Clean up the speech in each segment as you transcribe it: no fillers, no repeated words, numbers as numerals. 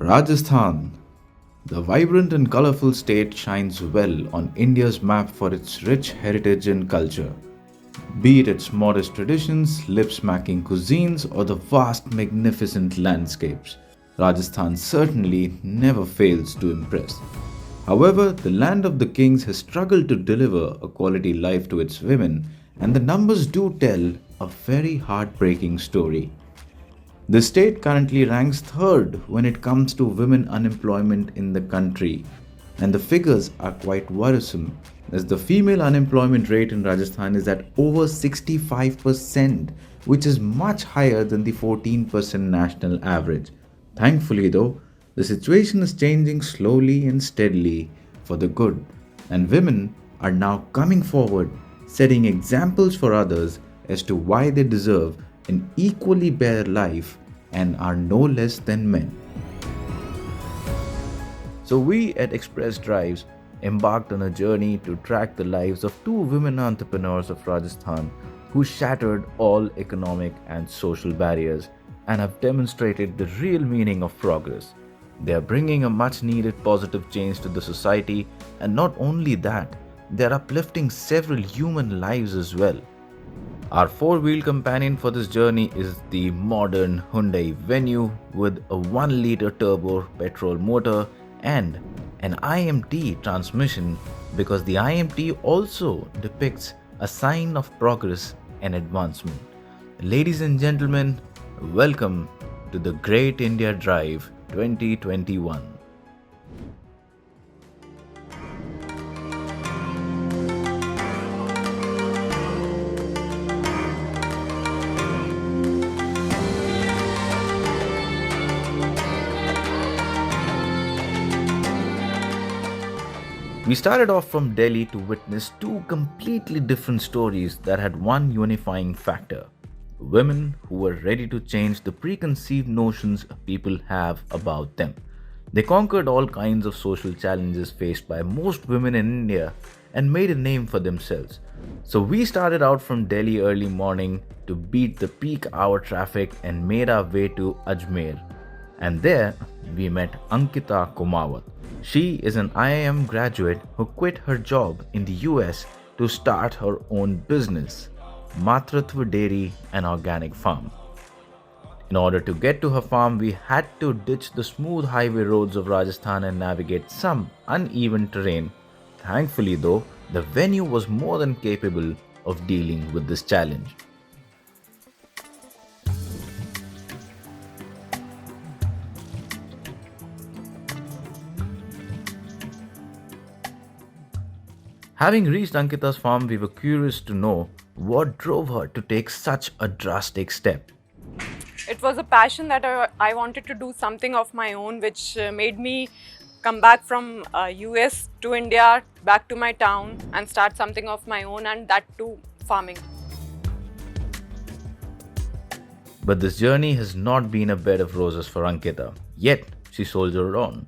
Rajasthan. The vibrant and colorful state shines well on India's map for its rich heritage and culture. Be it its modest traditions, lip smacking cuisines, or the vast, magnificent landscapes, Rajasthan certainly never fails to impress. However, the land of the kings has struggled to deliver a quality life to its women, and the numbers do tell a very heartbreaking story. The state currently ranks third when it comes to women unemployment in the country, and the figures are quite worrisome as the female unemployment rate in Rajasthan is at over 65%, which is much higher than the 14% national average. Thankfully, though, the situation is changing slowly and steadily for the good, and women are now coming forward, setting examples for others as to why they deserve an equally better life and are no less than men. So, we at Express Drives embarked on a journey to track the lives of two women entrepreneurs of Rajasthan who shattered all economic and social barriers and have demonstrated the real meaning of progress. They are bringing a much needed positive change to the society, and not only that, they are uplifting several human lives as well. Our four-wheel companion for this journey is the modern Hyundai Venue with a 1-liter turbo petrol motor and an IMT transmission, because the IMT also depicts a sign of progress and advancement. Ladies and gentlemen, welcome to the Great India Drive 2021. We started off from Delhi to witness two completely different stories that had one unifying factor: women who were ready to change the preconceived notions people have about them. They conquered all kinds of social challenges faced by most women in India and made a name for themselves. So we started out from Delhi early morning to beat the peak hour traffic and made our way to Ajmer. And there we met Ankita Kumawat. She is an IIM graduate who quit her job in the US to start her own business, Matratva Dairy and Organic Farm. In order to get to her farm, we had to ditch the smooth highway roads of Rajasthan and navigate some uneven terrain. Thankfully, though, the venue was more than capable of dealing with this challenge. Having reached Ankita's farm, we were curious to know what drove her to take such a drastic step. It was a passion that I wanted to do something of my own, which made me come back from US to India, back to my town and start something of my own, and that too farming. But this journey has not been a bed of roses for Ankita, yet she soldiered on.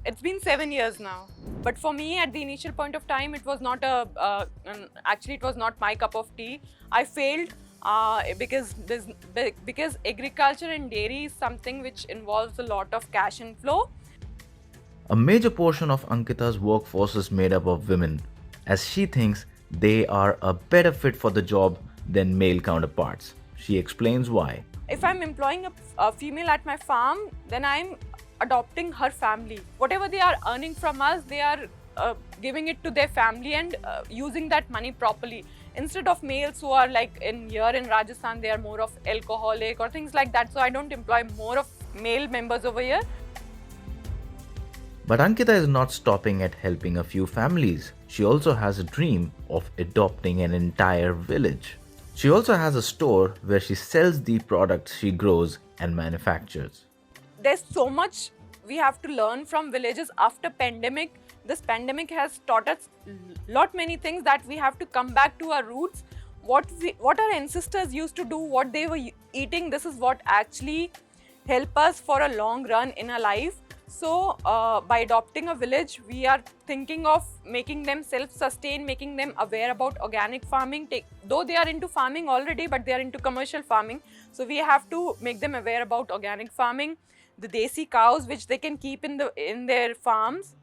It's been 7 years now, but for me at the initial point of time it was not actually it was not my cup of tea. I failed because agriculture and dairy is something which involves a lot of cash inflow. A major portion of Ankita's workforce is made up of women, as she thinks they are a better fit for the job than male counterparts. She explains why. If I'm employing a female at my farm, then I'm adopting her family. Whatever they are earning from us, they are giving it to their family and using that money properly. Instead of males who are like in Rajasthan, they are more of alcoholic or things like that. So I don't employ more of male members over here. But Ankita is not stopping at helping a few families. She also has a dream of adopting an entire village. She also has a store where she sells the products she grows and manufactures. There's so much we have to learn from villages after pandemic. This pandemic has taught us lot many things, that we have to come back to our roots. What our ancestors used to do, what they were eating, this is what actually help us for a long run in our life. So by adopting a village, we are thinking of making them self-sustain, making them aware about organic farming. Though they are into farming already, but they are into commercial farming. So we have to make them aware about organic farming. the desi cows which they can keep in their farms,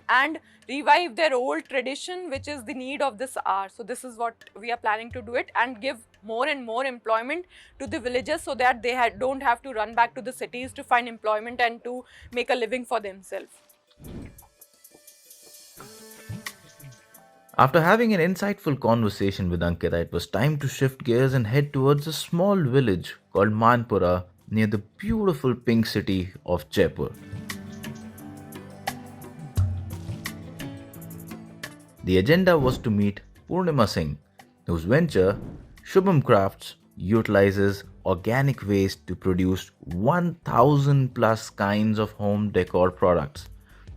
and revive their old tradition, which is the need of this hour. So this is what we are planning to do it, and give more and more employment to the villagers, so that they don't have to run back to the cities to find employment and to make a living for themselves. After having an insightful conversation with Ankita, it was time to shift gears and head towards a small village called Manpura near the beautiful pink city of Jaipur. The agenda was to meet Purnima Singh, whose venture, Shubham Crafts, utilizes organic waste to produce 1000 plus kinds of home decor products.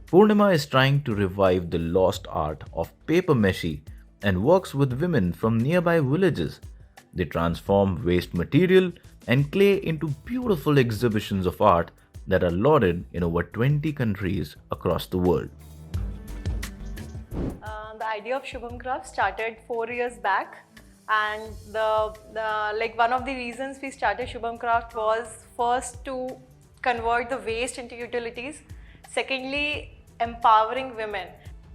Purnima is trying to revive the lost art of paper mache and works with women from nearby villages. They transform waste material and clay into beautiful exhibitions of art that are lauded in over 20 countries across the world. The idea of Shubham Crafts started 4 years back, and the like one of the reasons we started Shubham Craft was first to convert the waste into utilities, secondly empowering women,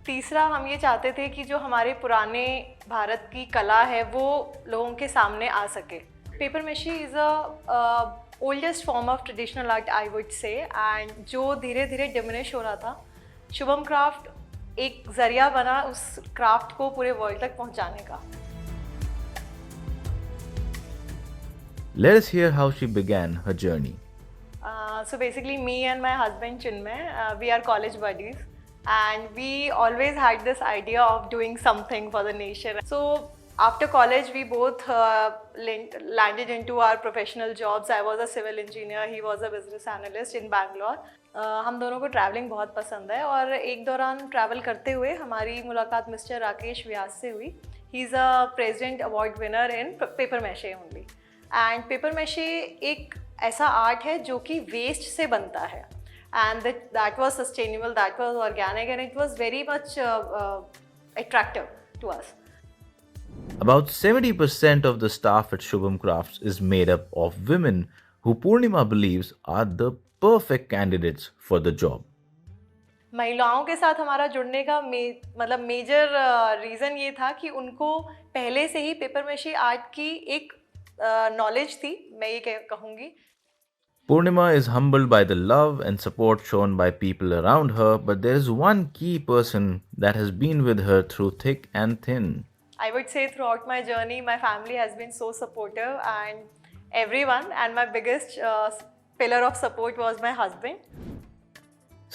तीसरा हम ये चाहते थे कि जो हमारे पुराने भारत की कला है वो लोगों के सामने आ सके. पेपर मेशी is a oldest form of traditional art I would say, and जो धीरे धीरे डिमिनिश हो रहा था, शुभम क्राफ्ट एक ज़रिया बना उस क्राफ्ट को पूरे वर्ल्ड तक पहुंचाने का. Let us hear how she began her journey. So basically, me and my husband Chinmay, we are college buddies, and we always had this idea of doing something for the nation. So after college, we both landed into our professional jobs. I was a civil engineer, he was a business analyst in Bangalore. हम दोनों को travelling बहुत पसंद है, और एक दौरान travel करते हुए हमारी मुलाकात मिस्टर राकेश व्यास से हुई. He is a president award winner in paper mache only. And paper mache एक ऐसा आर्ट है जो कि वेस्ट से बनता है, and that was sustainable, that was organic, and it was very much attractive to us. About 70% of the staff at Shubham Crafts is made up of women who Purnima believes are the perfect candidates for the job. महिलाओं के साथ हमारा जुड़ने का मतलब major reason ये था कि उनको पहले से ही पेपर मैशी आर्ट की एक नॉलेज थी, मैं ये कहूँगी. Purnima is humbled by the love and support shown by people around her, but there is one key person that has been with her through thick and thin. I would say throughout my journey, my family has been so supportive, and everyone, and my biggest pillar of support was my husband.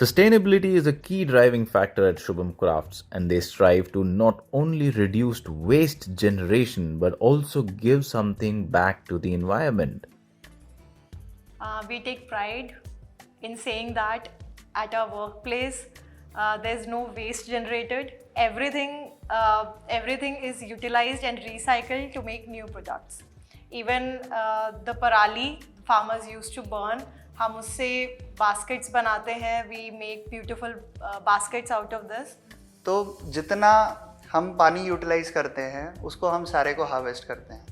Sustainability is a key driving factor at Shubham Crafts, and they strive to not only reduce waste generation but also give something back to the environment. We take pride in saying that at our workplace there's no waste generated. Everything is utilized and recycled to make new products. Even the parali farmers used to burn, हम उससे baskets बनाते हैं. We make beautiful baskets out of this. तो जितना हम पानी utilise करते हैं उसको हम सारे को हार्वेस्ट करते हैं.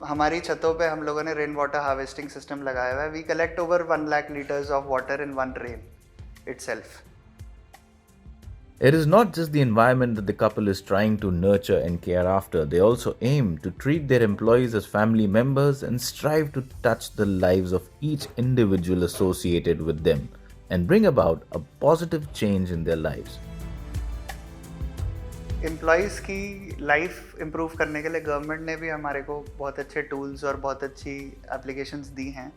हमारी छतों पे हम लोगों ने रेन वाटर हार्वेस्टिंग सिस्टम लगाया हुआ है. We collect over 1 lakh litres of water in one rain itself. It is not just the environment that the couple is trying to nurture and care after. They also aim to treat their employees as family members and strive to touch the lives of each individual associated with them and bring about a positive change in their lives. Employees की life improve करने के लिए government ने भी हमारे को बहुत अच्छे टूल्स और बहुत अच्छी एप्लीकेशंस दी हैं,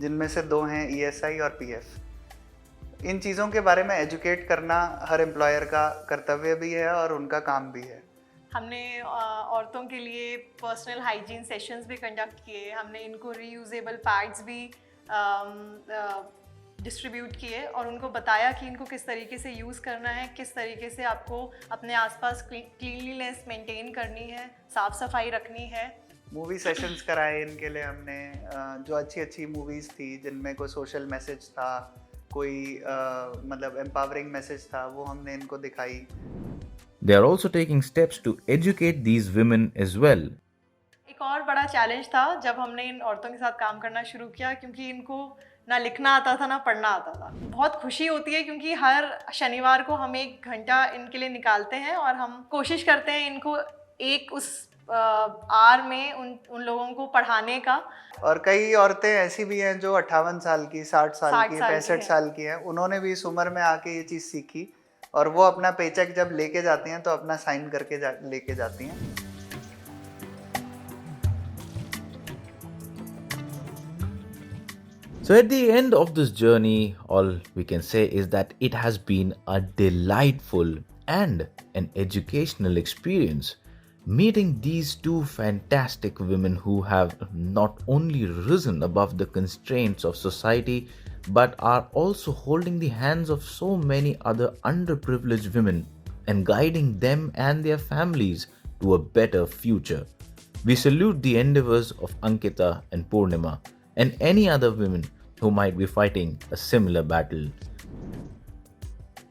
जिनमें से 2 हैं ESI और PF. इन चीज़ों के बारे में एजुकेट करना हर एम्प्लॉयर का कर्तव्य भी है और उनका काम भी है. हमने औरतों के लिए पर्सनल हाइजीन सेशंस भी कंडक्ट किए. हमने इनको रीयूजेबल पैड्स भी डिस्ट्रीब्यूट किए और उनको बताया कि इनको किस तरीके से यूज़ करना है, किस तरीके से आपको अपने आसपास क्लीनलीनेस मेंटेन करनी है, साफ़ सफाई रखनी है. मूवी सेशंस कराए इनके लिए हमने, जो अच्छी अच्छी मूवीज़ थी जिनमें कोई सोशल मैसेज था, कोई मतलब एम्पावरिंग मैसेज था, वो हमने इनको दिखाई. They are also taking steps to educate these women as well. एक और बड़ा चैलेंज था जब हमने इन औरतों के साथ काम करना शुरू किया, क्योंकि इनको ना लिखना आता था ना पढ़ना आता था। बहुत खुशी होती है क्योंकि हर शनिवार को हम 1 घंटा इनके लिए निकालते हैं और हम कोशिश करते हैं इनको एक उस आर में उन लोगों को पढ़ाने का। और कई औरतें ऐसी भी हैं जो 58 साल की, 60 साल 60 की, साल की 65 हैं। साल की हैं, उन्होंने भी इस उम्र में आके ये चीज़ सीखी और वो अपना पेचेक जब लेके जाती हैं तो अपना साइन करके लेके जाती हैं। So, at the end of this journey, all we can say is that it has been a delightful and an educational experience. Meeting these two fantastic women who have not only risen above the constraints of society but are also holding the hands of so many other underprivileged women and guiding them and their families to a better future. We salute the endeavors of Ankita and Purnima and any other women who might be fighting a similar battle.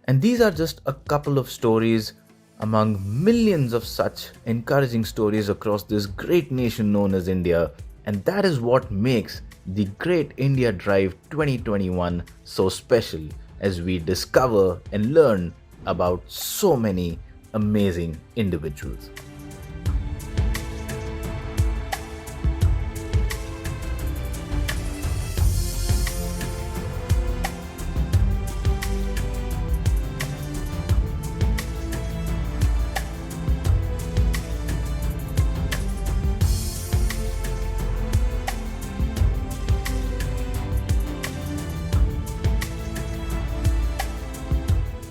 And these are just a couple of stories among millions of such encouraging stories across this great nation known as India. And that is what makes the Great India Drive 2021 so special as we discover and learn about so many amazing individuals.